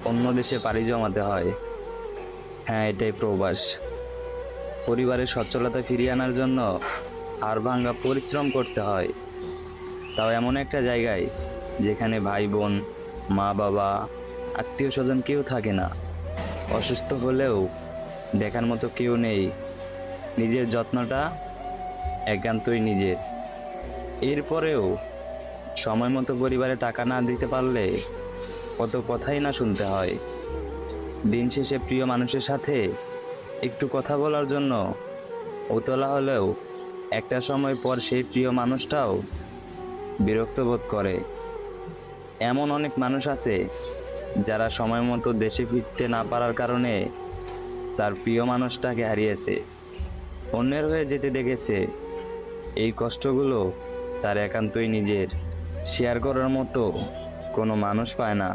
অন্য দেশে পাড়ি জমাতে হয়। হ্যাঁ, এটাই প্রবাস। পরিবারের সচ্ছলতা ফিরিয়ে আনার জন্য হাড়ভাঙ্গা পরিশ্রম করতে হয়, তাও এমন একটা জায়গায় যেখানে ভাই বোন, মা বাবা, আত্মীয় স্বজন কেউ থাকে না। অসুস্থ হলেও দেখার মতো কেউ নেই। নিজের যত্নটা একান্তই নিজের। এরপরেও সময় মতো পরিবারে টাকা না দিতে পারলে কত কথাই না শুনতে হয়। দিন শেষে প্রিয় মানুষের সাথে একটু কথা বলার জন্য উতলা হলেও একটা সময় পর সেই প্রিয় মানুষটাও বিরক্ত বোধ করে। এমন অনেক মানুষ আছে যারা সময় মতো দেশে ফিরতে না পারার কারণে তার প্রিয় মানুষটাকে হারিয়েছে, অন্যের হয়ে যেতে দেখেছে। এই কষ্টগুলো তার একান্তই নিজের, শেয়ার করার মতো কোনো মানুষ পায় না।